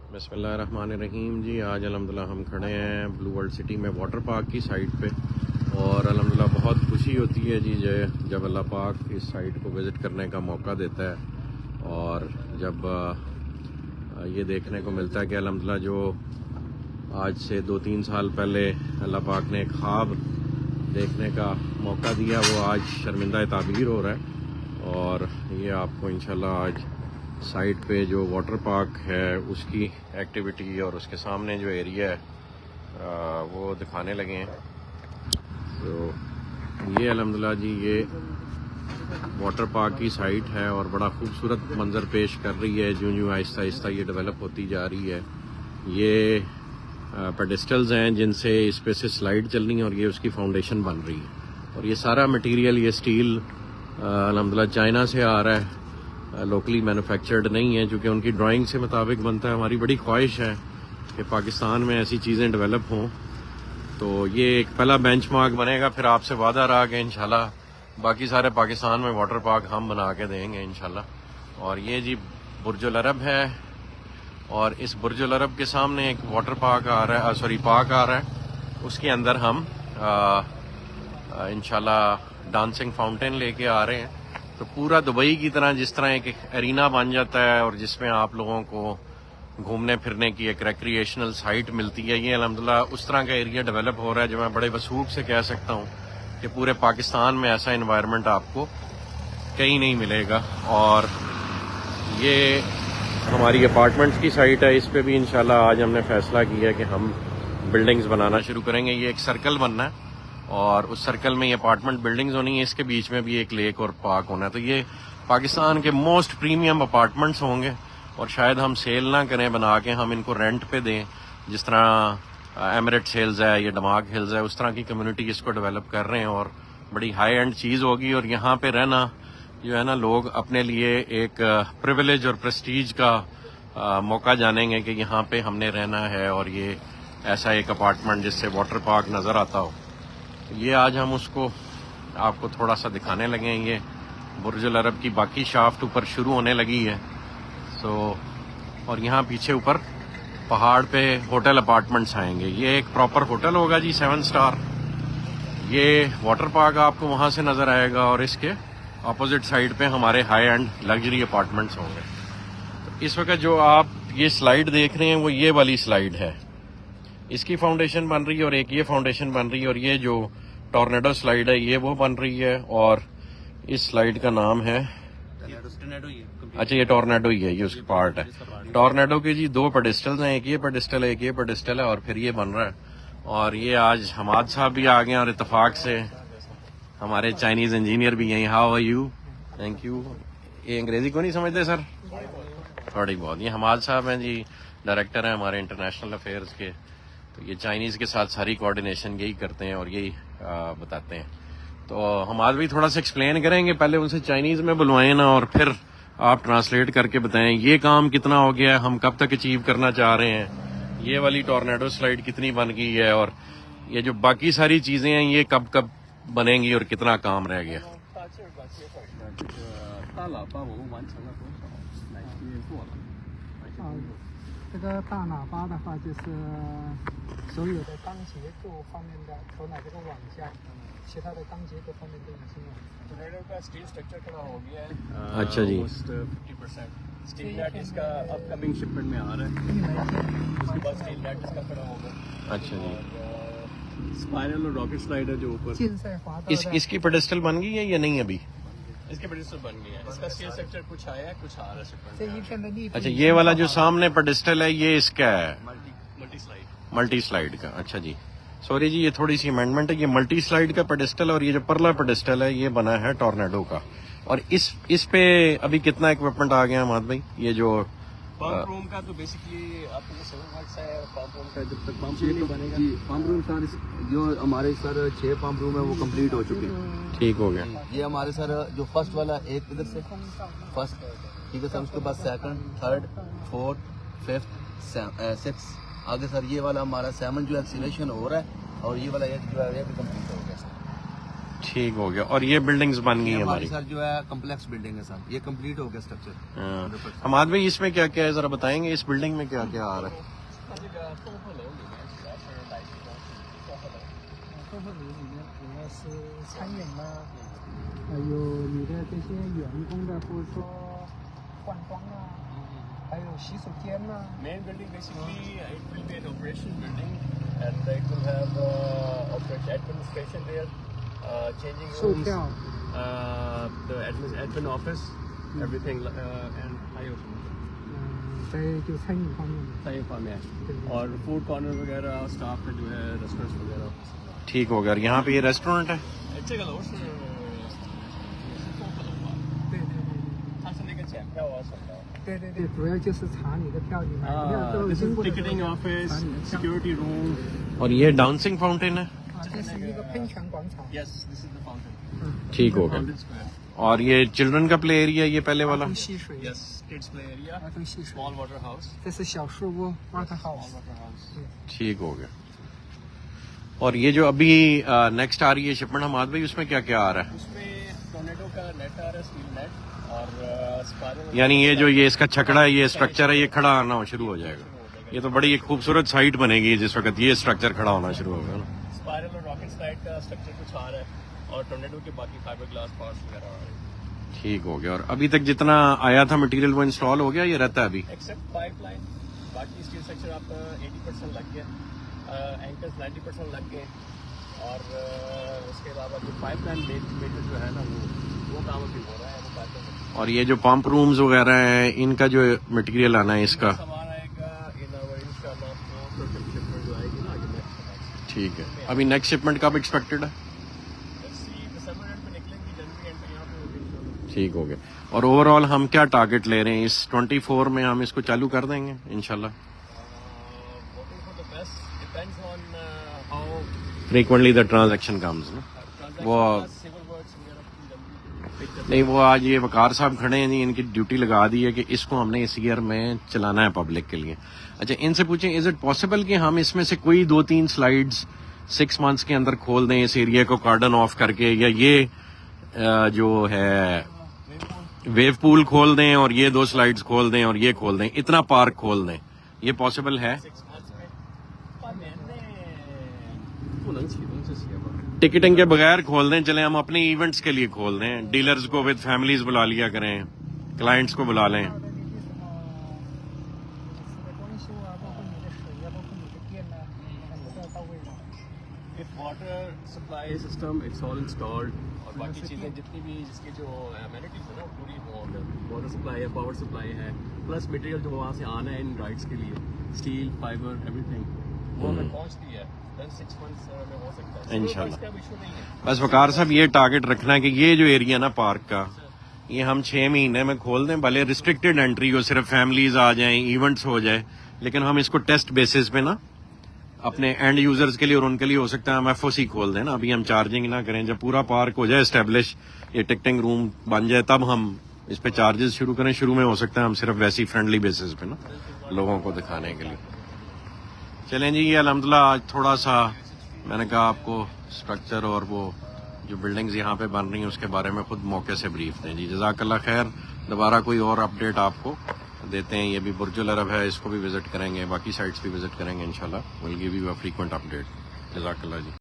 बिस्मिल्लाहिर्रहमानिर्रहीम जी। आज अल्हम्दुलिल्लाह हम खड़े हैं ब्लू वर्ल्ड सिटी में वाटर पार्क की साइट पे और अल्हम्दुलिल्लाह बहुत खुशी होती है जी जब अल्लाह पाक इस साइट को विज़िट करने का मौका देता है और जब ये देखने को मिलता है कि अल्हम्दुलिल्लाह जो आज से 2-3 साल पहले अल्लाह पाक ने ख्वाब देखने का मौका दिया वो आज शर्मिंदा ताबीर हो रहा है। और ये आपको इंशाल्लाह आज साइट पे जो वाटर पार्क है उसकी एक्टिविटी और उसके सामने जो एरिया है वो दिखाने लगे हैं। तो ये अल्हम्दुलिल्लाह जी ये वाटर पार्क की साइट है और बड़ा खूबसूरत मंजर पेश कर रही है। जो आहिस्ता आहिस्ता ये डेवलप होती जा रही है। ये पेडिस्टल्स हैं जिनसे इस पे से स्लाइड चलनी है और ये उसकी फाउंडेशन बन रही है। और ये सारा मटेरियल ये स्टील अल्हम्दुलिल्लाह चाइना से आ रहा है, लोकली मैन्युफैक्चर्ड नहीं है, क्योंकि उनकी ड्राइंग से मुताबिक बनता है। हमारी बड़ी ख्वाहिश है कि पाकिस्तान में ऐसी चीज़ें डेवलप हों। तो ये एक पहला बेंचमार्क बनेगा। फिर आपसे वादा रहा कि इंशाल्लाह बाकी सारे पाकिस्तान में वाटर पार्क हम बना के देंगे इंशाल्लाह। और ये जी बुर्जुल अरब है और इस बुर्जुल अरब के सामने एक वाटर पार्क आ रहा है, पार्क आ रहा है। उसके अंदर हम इंशाल्लाह डांसिंग फाउंटेन लेके आ रहे हैं। तो पूरा दुबई की तरह जिस तरह एक एरिना बन जाता है और जिसमें आप लोगों को घूमने फिरने की एक रिक्रिएशनल साइट मिलती है, ये अल्हम्दुलिल्लाह उस तरह का एरिया डेवलप हो रहा है जो मैं बड़े वसूख से कह सकता हूँ कि पूरे पाकिस्तान में ऐसा इन्वायरमेंट आपको कहीं नहीं मिलेगा। और ये हमारी अपार्टमेंट्स की साइट है। इस पे भी इंशाल्लाह आज हमने फैसला किया कि हम बिल्डिंग्स बनाना शुरू करेंगे। ये एक सर्कल बनना है और उस सर्कल में ये अपार्टमेंट बिल्डिंग्स होनी है। इसके बीच में भी एक लेक और पार्क होना है। तो ये पाकिस्तान के मोस्ट प्रीमियम अपार्टमेंट्स होंगे और शायद हम सेल ना करें बना के, हम इनको रेंट पे दें। जिस तरह एमिरेट्स हिल्स है, ये दमाग हिल्स है, उस तरह की कम्युनिटी इसको डेवलप कर रहे हैं और बड़ी हाई एंड चीज़ होगी। और यहाँ पे रहना जो है ना, लोग अपने लिए एक प्रिविलेज और प्रेस्टीज का मौका जानेंगे कि यहाँ पे हमने रहना है और ये ऐसा एक अपार्टमेंट जिससे वाटर पार्क नज़र आता हो। ये आज हम उसको आपको थोड़ा सा दिखाने लगे हैं। ये बुर्जुल अरब की बाकी शाफ्ट ऊपर शुरू होने लगी है। और यहाँ पीछे ऊपर पहाड़ पे होटल अपार्टमेंट्स आएंगे। ये एक प्रॉपर होटल होगा जी, 7 स्टार। ये वाटर पार्क आपको वहाँ से नज़र आएगा और इसके अपोजिट साइड पे हमारे हाई एंड लग्जरी अपार्टमेंट्स होंगे। तो इस वक्त जो आप ये स्लाइड देख रहे हैं वो ये वाली स्लाइड है, इसकी फाउंडेशन बन रही है और एक ये फाउंडेशन बन रही है। और ये जो टॉर्नेडो स्लाइड है ये वो बन रही है और इस स्लाइड का नाम है, अच्छा ये टॉर्नेडो ही है, ये उसकी पार्ट है। टॉर्नेडो के जी 2 पेडिस्टल्स हैं, एक ये पेडिस्टल है, एक ये पेडिस्टल है और फिर ये बन रहा है। और ये आज हमाद साहब भी आ गए और इत्तेफाक से हमारे चाइनीज इंजीनियर भी हैं। How are you? Thank you. ये अंग्रेजी को नहीं समझते सर? थोड़ी बहुत। ये हमाद साहब हैं जी, डायरेक्टर हैं हमारे इंटरनेशनल अफेयर्स के। तो ये चाइनीज़ के साथ सारी कोऑर्डिनेशन यही करते हैं और यही बताते हैं। तो हम आज भी थोड़ा सा एक्सप्लेन करेंगे, पहले उनसे चाइनीज़ में बुलवाएं ना और फिर आप ट्रांसलेट करके बताएं ये काम कितना हो गया है, हम कब तक अचीव करना चाह रहे हैं, ये वाली टॉर्नेडो स्लाइड कितनी बन गई है और ये जो बाकी सारी चीज़ें हैं ये कब कब बनेंगी और कितना काम रह गया। 这个大喇叭的话，就是所有的钢结构方面的头脑这个网架，其他的钢结构方面都已经有。टोर्नेडो का स्टील स्ट्रक्चर खड़ा हो गया है। अच्छा जी। 50% स्टील नेट इसका अपकमिंग शिपमेंट में आ रहा है। उसके बाद स्टील नेट इसका खड़ा होगा। अच्छा जी। स्पाइरल और रॉकेट स्लाइडर जो ऊपर इसकी पेडिस्टल बन गई है या नहीं अभी? इसके पेडिस्टल बन गई है। इसका स्टील स्ट्रक्चर कुछ आया है, कुछ आ रहा है शिपमेंट। अच्छा ये वाला जो सामने पेडिस्टल है ये इसका है, मल्टी स्लाइड का। अच्छा जी, सॉरी जी ये थोड़ी सी अमेंडमेंट है। ये मल्टी स्लाइड का पेडिस्टल और ये जो परला पेडिस्टल है ये बना है टॉर्नेडो का। और इस पे अभी कितना इक्विपमेंट आ गया हमाद भाई? ये जो पंप रूम का तो बेसिकली आपको 7 वर्क्स है। पंप रूम का जब तक पंप नहीं बनेगा जी, पंप रूम सर जो हमारे सर 6 पंप रूम है वो कंप्लीट हो चुके हैं। ठीक हो गया। ये हमारे सर जो फर्स्ट वाला एक इधर से फर्स्ट, ठीक है सर, उसके बाद second, third, fourth, fifth, six, आगे सर ये वाला हमारा 7 जो एक्सीलरेशन हो रहा है और ये वाला 8 जो है ये भी कंप्लीट हो गया सर। ठीक हो गया। और ये बिल्डिंग्स बन गई ये हैं हमारी हमारी। सर जो है कम्प्लेक्स बिल्डिंग है सर, ये कंप्लीट हो गया स्ट्रक्चर। हाँ। हमाद भाई इसमें क्या क्या है जरा बताएंगे, इस बिल्डिंग में क्या क्या आ रहा है? 客户里面主要是餐饮啦，还有你的这些员工的，或者说换装啊，还有洗手间呐。Main building basically it will be an operation building and it will have operation administration there, changing 售 rooms, 票， the admin office, everything and 还有什么？在就餐饮方面的。餐饮方面对और फूड कॉर्नर वगैरह स्टाफ का जो है रेस्टोरेंट्स वगैरह। ठीक हो गया। और यहाँ पे ये रेस्टोरेंट है? 这个楼是综合楼吧？对对对它是那个检票啊什么的。对对对，主要就是查你的票，你买票都 This 经 is 过的 ticketing 查 office, 你的票。 security room. और ये डांसिंग फाउंटेन है? 这是一个喷泉广场。 Yes, this is the fountain. ठीक हो गया। Fountain square. और ये चिल्ड्रन का प्ले एरिया ये पहले 儿 वाला? 童戏水， Yes, kids play area. 儿童戏水。 Small water house. 这是小树屋 water Small house。 water house. ठीक हो गया। और ये जो अभी नेक्स्ट आ रही है शिपमेंट हमाद भाई, उसमें क्या क्या आ रहा है? उसमें टोर्नेडो का नेट आ रहा है, स्टील नेट और स्पाइरल। यानी ये जो ये इसका छकड़ा है, ये स्ट्रक्चर है, ये खड़ा आना शुरू हो जाएगा। ये तो बड़ी एक खूबसूरत साइट बनेगी जिस वक्त ये स्ट्रक्चर खड़ा होना शुरू होगा ना। स्पाइरल और रॉकेट स्लाइड का स्ट्रक्चर कुछ आ रहा है और टोर्नेडो के बाकी फाइबर ग्लास पार्ट्स वगैरह आ रहे हैं। ठीक हो गया। और अभी तक जितना आया था मटेरियल वो इंस्टॉल हो गया, ये रहता है अभी? एक्सेप्ट पाइपलाइन, बाकी स्टील स्ट्रक्चर आपका 80% लग गया, एंकर्स 90% लग गए और उसके अलावा जो पाइपलाइन मेटर जो है ना वो काम अभी हो रहा है, वो पाइपलाइन। और ये जो पंप रूम्स वगैरह हैं, इनका जो मटेरियल आना है इसका? सामान आएगा इन आवर इंशाल्लाह शिपमेंट जो आएगी ना आगे नेक्स्ट। ठीक है। अभी नेक्स्ट शिपमेंट कब एक्सपेक्टेड है? दिसंबर एंड में निकलेंगी, जनवरी एंड में यहाँ पे होगी इंशाल्लाह। ठीक हो गया। और ओवरऑल हम क्या टारगेट ले रहे हैं इस 24 में? हम इसको चालू कर देंगे इंशाल्लाह? Voting for the best depends on how frequently the transaction comes ना। वो civil works वगैरह की जल्दी नहीं, वो आज ये वकार साहब खड़े हैं जी, इनकी ड्यूटी लगा दी है कि इसको हमने इस ईयर में चलाना है पब्लिक के लिए। अच्छा, इनसे पूछें इज इट पॉसिबल कि हम इसमें से कोई 2-3 स्लाइड्स 6 मंथ्स के अंदर खोल दें इस एरिया को कार्डन ऑफ करके, या ये जो है वेव पूल खोल दें और ये 2 स्लाइड्स खोल दें और ये खोल दें, इतना पार्क खोल दें, ये पॉसिबल है? 6 months में 半年内不能启动这些吧。 टिकटिंग के बगैर खोल दें, चले हम अपने इवेंट्स के लिए खोल दें, डीलर्स को विद फैमिलीज बुला लिया करें, क्लाइंट्स को बुला लें। 包括你的什么公司的装修啊，包括你的水啊，包括你的电啊，都要到位的。 If water supply system it's all installed और बाकी चीजें जितनी भी जिसकी जो amenities है ना वो पूरी हो गई, वाटर सप्लाई है, पावर सप्लाई है, प्लस मटेरियल जो वहाँ से आना है इन राइड्स के लिए, स्टील फाइबर एवरीथिंग वो हमें पहुँचती है, then 6 months में हो सकता है। इंशाल्लाह। इसका इशू नहीं है। बस वकार साहब ये टारगेट रखना है कि ये जो एरिया ना पार्क का, ये हम 6 महीने में खोल दें, भले रिस्ट्रिक्टेड एंट्री हो, सिर्फ फैमिलीज आ जाएं, इवेंट्स हो जाए, लेकिन हम इसको टेस्ट बेसिस पे ना अपने एंड यूजर्स के लिए और उनके लिए हो सकता है हम एफओसी खोल दें ना, अभी हम चार्जिंग ना करें। जब पूरा पार्क हो जाए एस्टेब्लिश, ये टिकटिंग रूम बन जाए, तब हम इस पे चार्जेस शुरू करें। शुरू में हो सकता है हम सिर्फ वैसी फ्रेंडली बेसिस पे ना लोगों को दिखाने के लिए। चलें जी, ये अल्हम्दुलिल्लाह आज थोड़ा सा मैंने कहा आपको स्ट्रक्चर और वो जो बिल्डिंग्स यहाँ पे बन रही हैं उसके बारे में खुद मौके से ब्रीफ दें जी। जज़ाकल्लाह खैर। दोबारा कोई और अपडेट आपको देते हैं। ये भी बुर्जुल अरब है, इसको भी विजिट करेंगे, बाकी साइट्स भी विजिट करेंगे इंशाल्लाह। Will give you a frequent update. जज़ाकल्लाह जी।